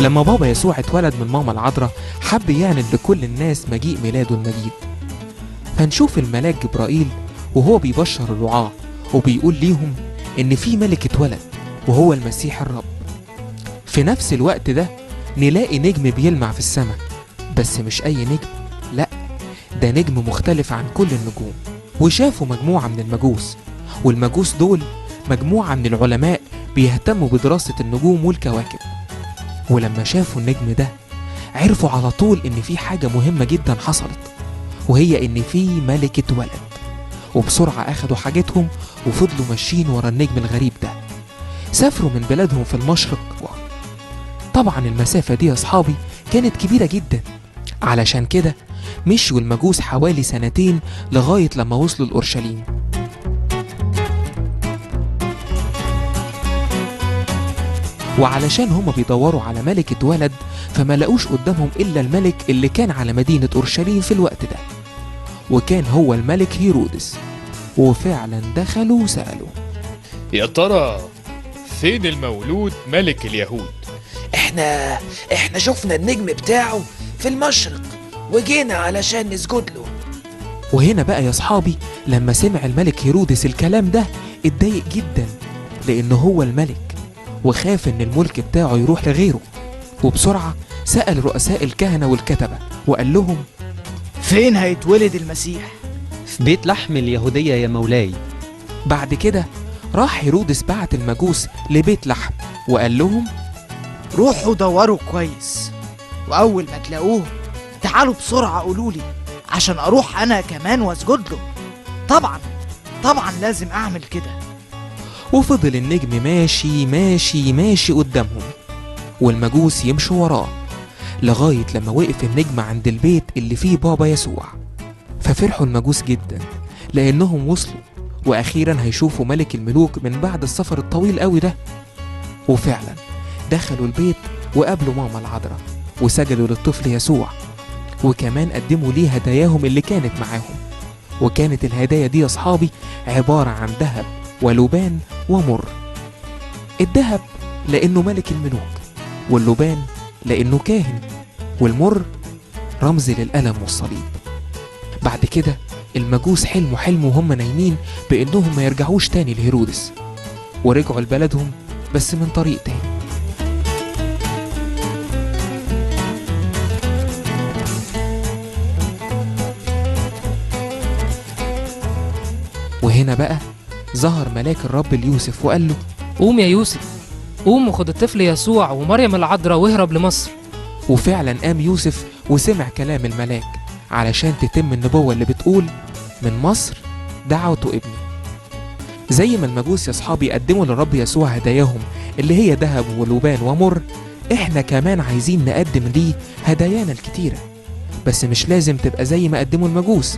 ولما بابا يسوع اتولد من ماما العذراء حب يعلن لكل الناس مجيء ميلاده المجيد. فنشوف الملاك جبرائيل وهو بيبشر الرعاة وبيقول ليهم إن في ملك اتولد وهو المسيح الرب. في نفس الوقت ده نلاقي نجم بيلمع في السماء، بس مش أي نجم، لأ، ده نجم مختلف عن كل النجوم. وشافوا مجموعة من المجوس، والمجوس دول مجموعة من العلماء بيهتموا بدراسة النجوم والكواكب. ولما شافوا النجم ده عرفوا على طول إن في حاجة مهمة جدا حصلت، وهي إن في ملك اتولد. وبسرعة أخدوا حاجتهم وفضلوا ماشيين ورا النجم الغريب ده. سافروا من بلادهم في المشرق. طبعا المسافة دي يا أصحابي كانت كبيرة جدا، علشان كده مشوا المجوس حوالي 2 لغاية لما وصلوا لأورشليم. وعلشان هما بيدوروا على ملك اتولد فما لقوش قدامهم إلا الملك اللي كان على مدينة أورشليم في الوقت ده، وكان هو الملك هيرودس. وفعلا دخلوا وسألوا: يا ترى فين المولود ملك اليهود؟ احنا شفنا النجم بتاعه في المشرق وجينا علشان نسجد له. وهنا بقى يا صحابي لما سمع الملك هيرودس الكلام ده اتضايق جدا، لأنه هو الملك وخاف إن الملك بتاعه يروح لغيره. وبسرعة سأل رؤساء الكهنة والكتبة وقال لهم: فين هيتولد المسيح؟ في بيت لحم اليهودية يا مولاي. بعد كده راح هيرودس بعت المجوس لبيت لحم وقال لهم: روحوا دوروا كويس، وأول ما تلاقوه تعالوا بسرعة قولولي عشان أروح أنا كمان واسجد له. طبعا لازم أعمل كده. وفضل النجم ماشي ماشي ماشي قدامهم، والمجوس يمشوا وراه لغاية لما وقف النجم عند البيت اللي فيه بابا يسوع. ففرحوا المجوس جدا لأنهم وصلوا وأخيرا هيشوفوا ملك الملوك من بعد السفر الطويل قوي ده. وفعلا دخلوا البيت وقابلوا ماما العذراء وسجدوا للطفل يسوع، وكمان قدموا ليه هداياهم اللي كانت معاهم. وكانت الهدايا دي يا صحابي عبارة عن ذهب ولبان ومر. الذهب لأنه ملك الملوك، واللبان لأنه كاهن، والمر رمز للألم والصليب. بعد كده المجوس حلموا وهم نايمين بأنهم ما يرجعوش تاني لهيرودس، ورجعوا لبلدهم بس من طريق تاني. وهنا بقى ظهر ملاك الرب ليوسف وقال له: قوم يا يوسف، قوم وخد الطفل يسوع ومريم العذراء واهرب لمصر. وفعلا قام يوسف وسمع كلام الملاك علشان تتم النبوة اللي بتقول: من مصر دعوت ابني. زي ما المجوس يا صحابي قدموا للرب يسوع هداياهم اللي هي ذهب ولبان ومر، احنا كمان عايزين نقدم ليه هدايانا الكتيرة، بس مش لازم تبقى زي ما قدموا المجوس،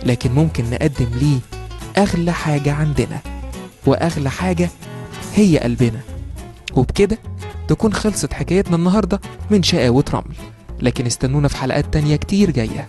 لكن ممكن نقدم ليه أغلى حاجة عندنا، وأغلى حاجة هي قلبنا. وبكده تكون خلصت حكايتنا النهاردة من شقاوة رمل، لكن استنونا في حلقات تانية كتير جاية.